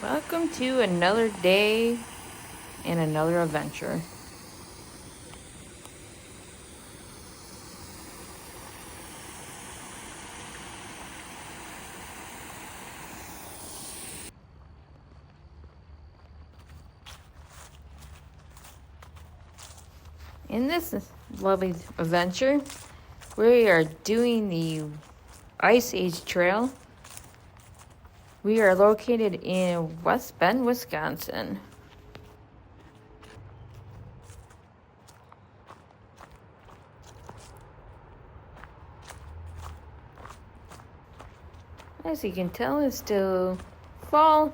Welcome to another day and another adventure. In this lovely adventure, we are doing the Ice Age Trail. We are located in West Bend, Wisconsin. As you can tell, it's still fall.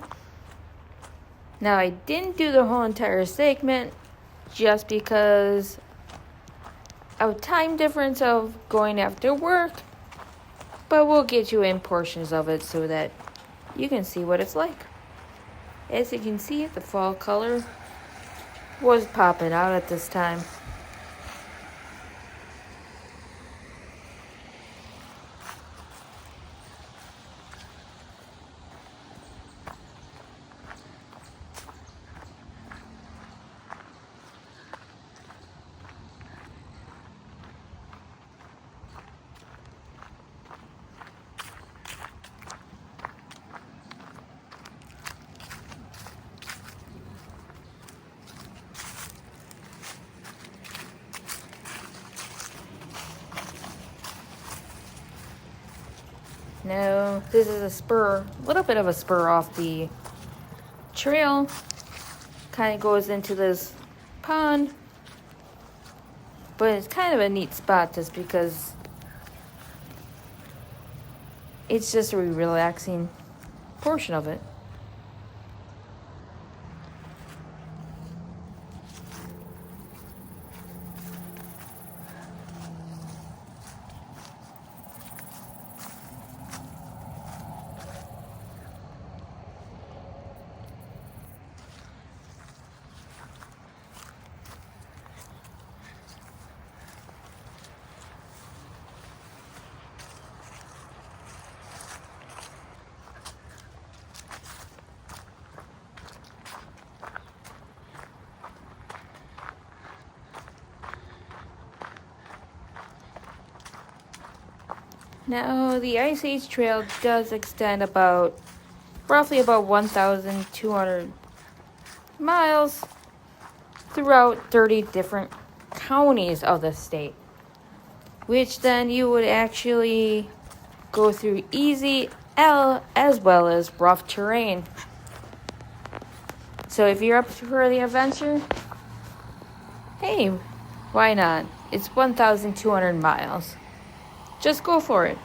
Now, I didn't do the whole entire segment just because of time difference of going after work, but we'll get you in portions of it so that you can see what it's like. As you can see, the fall color was popping out at this time. Now, this is a little bit of a spur off the trail. Kind of goes into this pond. But it's kind of a neat spot just because it's just a relaxing portion of it. Now, the Ice Age Trail does extend roughly about 1,200 miles throughout 30 different counties of the state, which then you would actually go through easy as well as rough terrain. So if you're up for the adventure, hey, why not? It's 1,200 miles. Just go for it.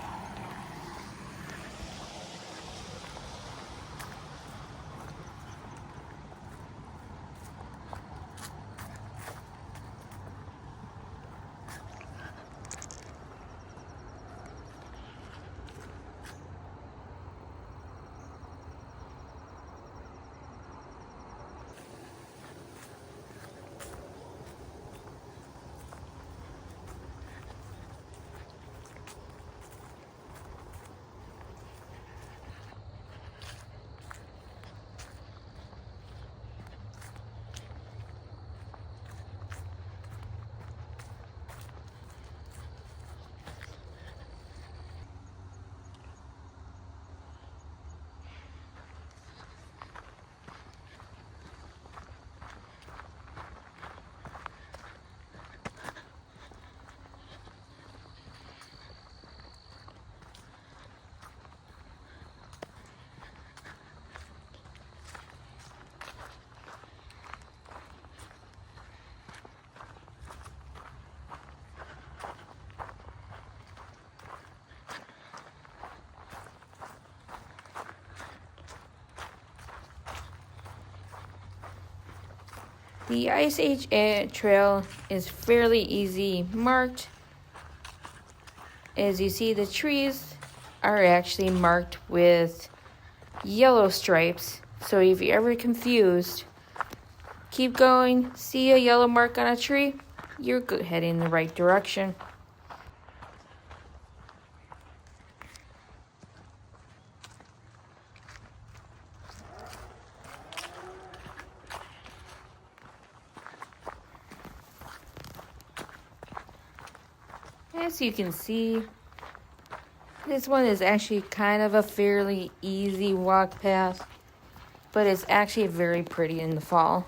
The Ice Age Trail is fairly easy marked. As you see, the trees are actually marked with yellow stripes. So if you're ever confused, keep going, see a yellow mark on a tree, you're heading in the right direction. as you can see, this one is actually kind of a fairly easy walk path, but it's actually very pretty in the fall.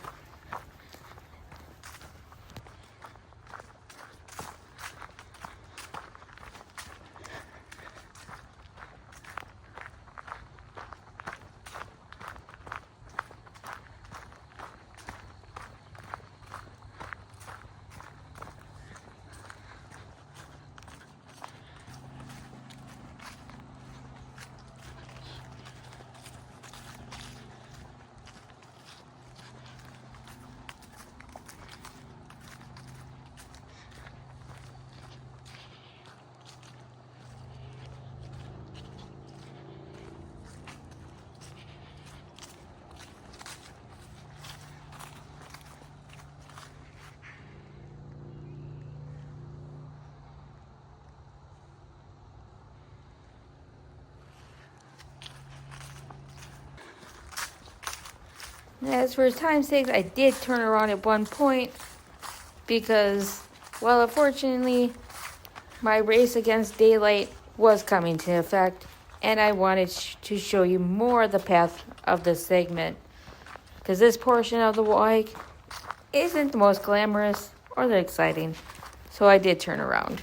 As for time's sake, I did turn around at one point because, well, unfortunately, my race against daylight was coming to effect, and I wanted to show you more of the path of this segment, because this portion of the hike isn't the most glamorous or the exciting, so I did turn around.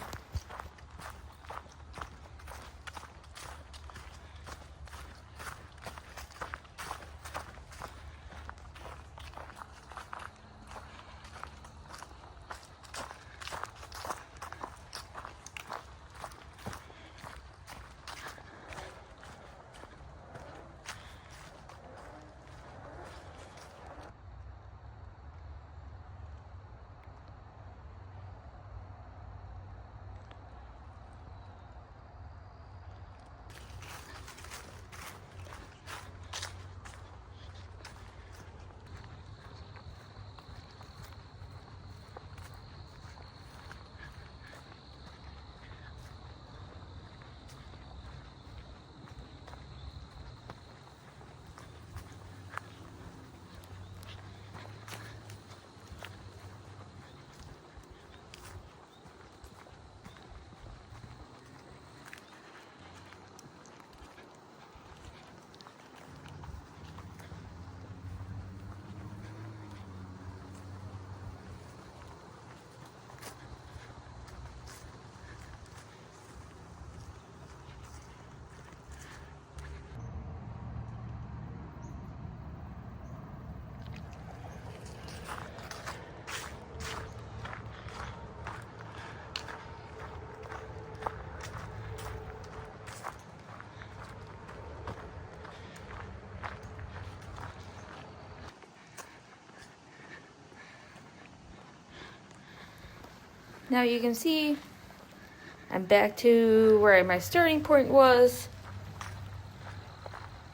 Now you can see I'm back to where my starting point was.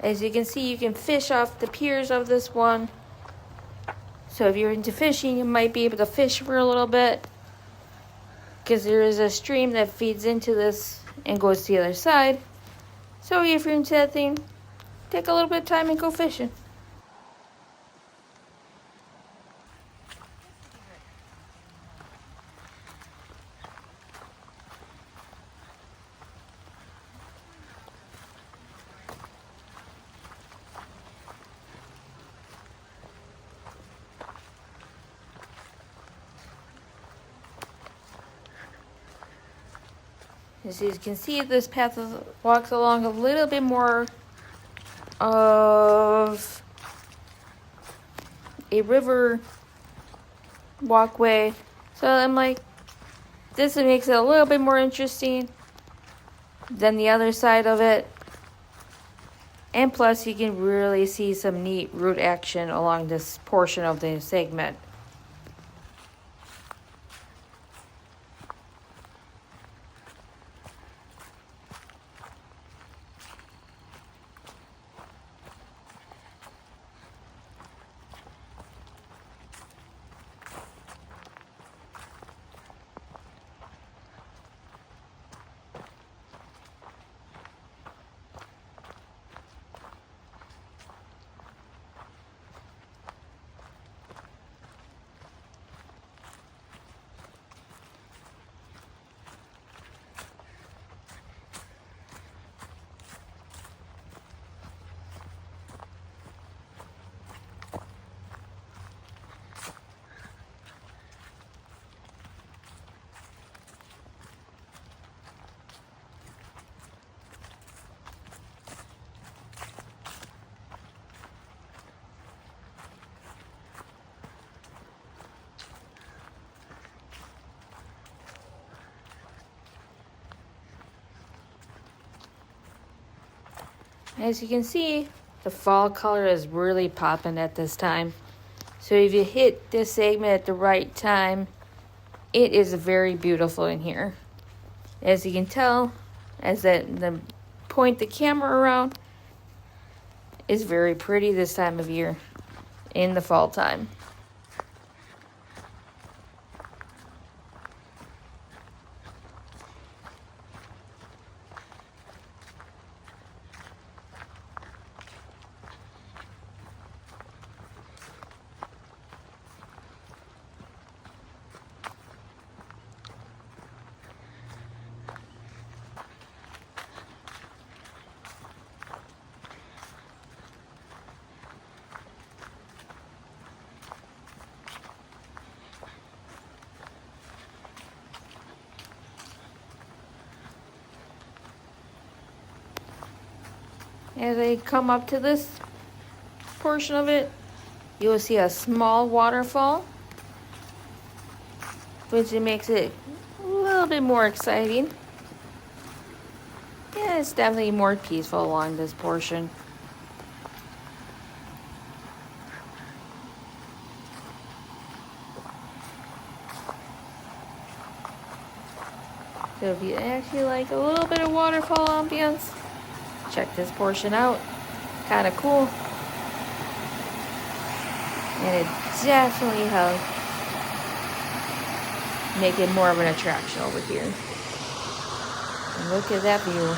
As you can see, you can fish off the piers of this one. So if you're into fishing, you might be able to fish for a little bit, because there is a stream that feeds into this and goes to the other side. So if you're into that thing, take a little bit of time and go fishing. As you can see, this path walks along a little bit more of a river walkway. So I'm like, this makes it a little bit more interesting than the other side of it. And plus, you can really see some neat root action along this portion of the segment. As you can see, the fall color is really popping at this time. So if you hit this segment at the right time, it is very beautiful in here. As you can tell, as the point the camera around, is very pretty this time of year in the fall time. As I come up to this portion of it, you will see a small waterfall, which makes it a little bit more exciting. Yeah, it's definitely more peaceful along this portion. So if you actually like a little bit of waterfall ambience, check this portion out. Kind of cool. And it definitely helps make it more of an attraction over here. And look at that view.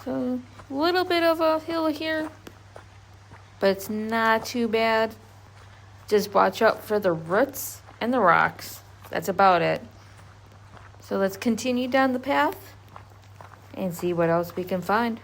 So a little bit of a hill here, but it's not too bad. Just watch out for the roots and the rocks. That's about it. So let's continue down the path and see what else we can find.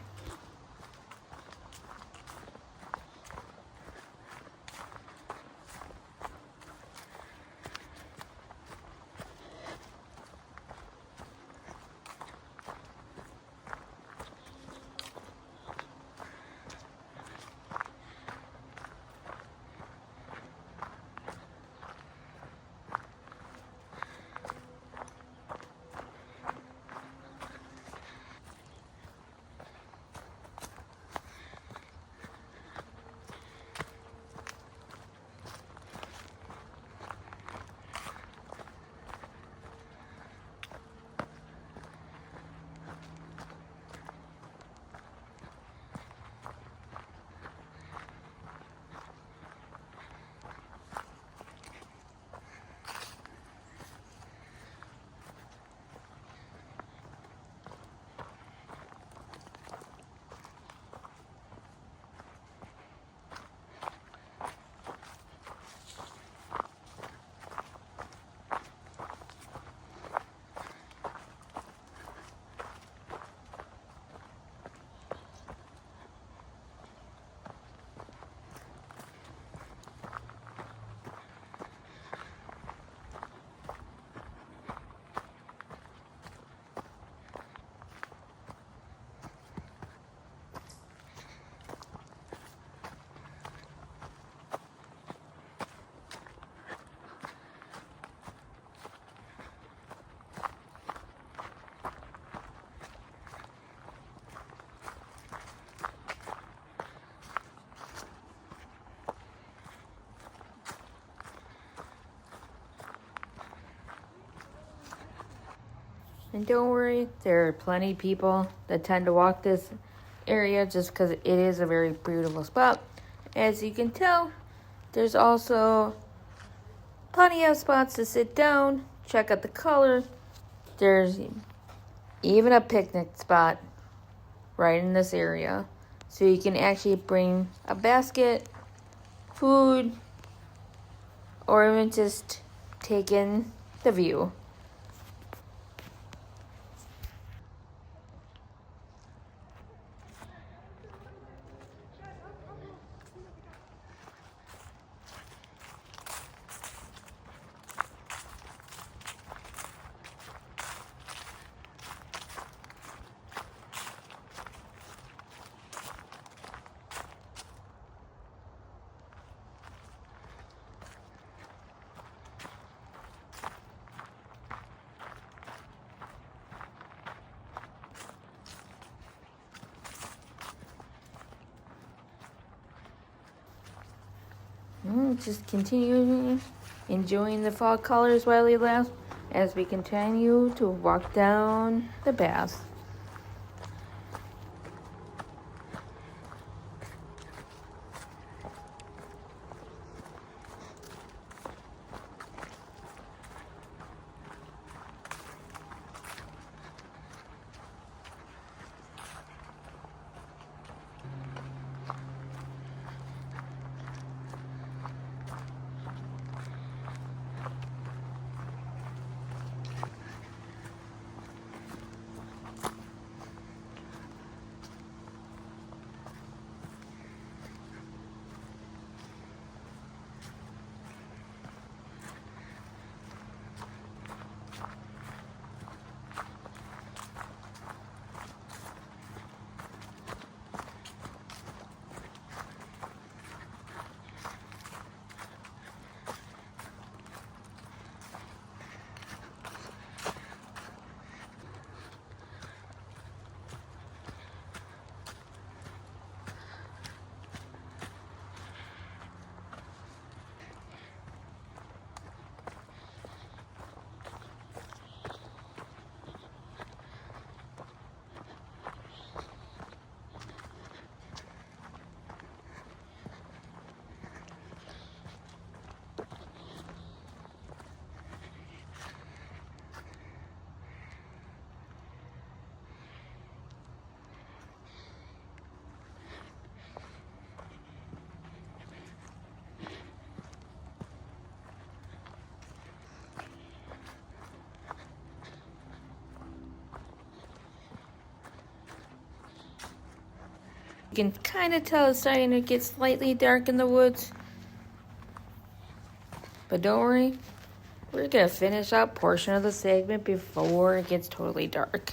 And don't worry, there are plenty of people that tend to walk this area just because it is a very beautiful spot. As you can tell, there's also plenty of spots to sit down, check out the color. There's even a picnic spot right in this area. So you can actually bring a basket, food, or even just take in the view. Just continue enjoying the fall colors while we last as we continue to walk down the path. You can kind of tell it's starting to get slightly dark in the woods. But don't worry, we're going to finish up portion of the segment before it gets totally dark.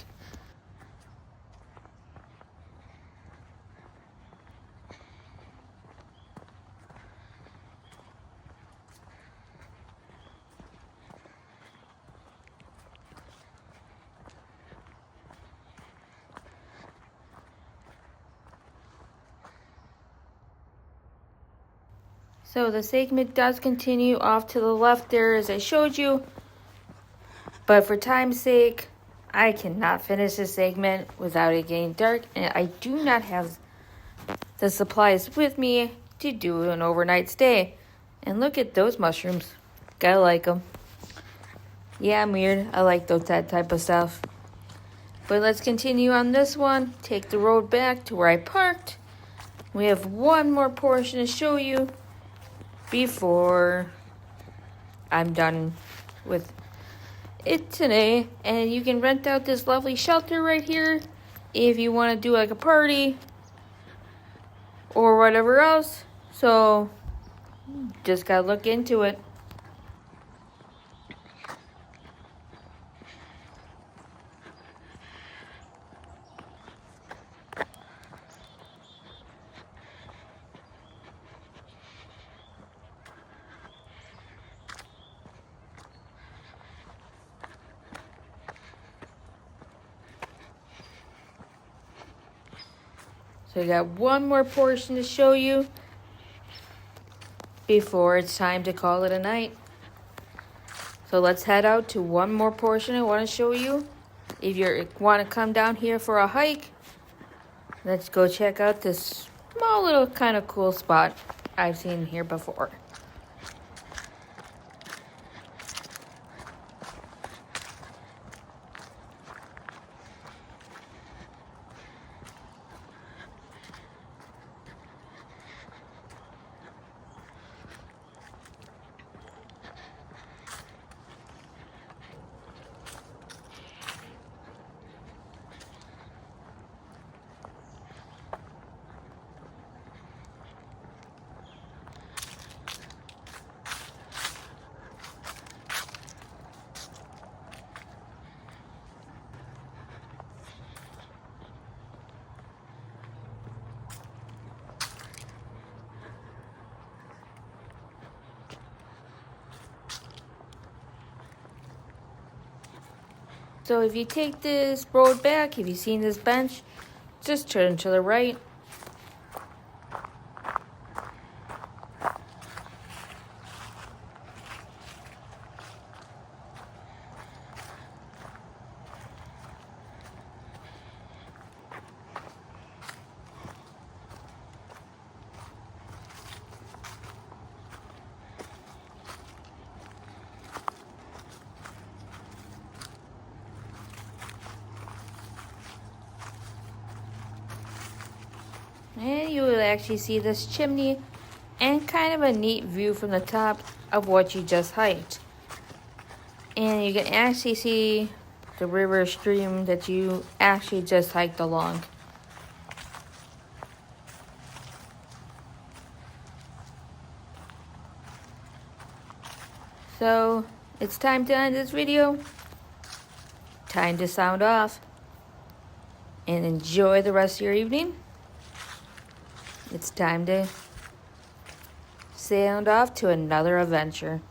So the segment does continue off to the left there as I showed you. But for time's sake, I cannot finish this segment without it getting dark. And I do not have the supplies with me to do an overnight stay. And look at those mushrooms. Gotta like them. Yeah, I'm weird. I like that type of stuff. But let's continue on this one. Take the road back to where I parked. We have one more portion to show you before I'm done with it today. And you can rent out this lovely shelter right here if you want to do like a party or whatever else. So just gotta look into it. So I got one more portion to show you before it's time to call it a night. So let's head out to one more portion I want to show you if you want to come down here for a hike, let's go check out this small little kind of cool spot I've seen here before. So if you take this road back, if you've seen this bench, just turn to the right. And you will actually see this chimney and kind of a neat view from the top of what you just hiked. And you can actually see the river stream that you actually just hiked along. So it's time to end this video. Time to sound off and enjoy the rest of your evening. It's time to sound off to another adventure.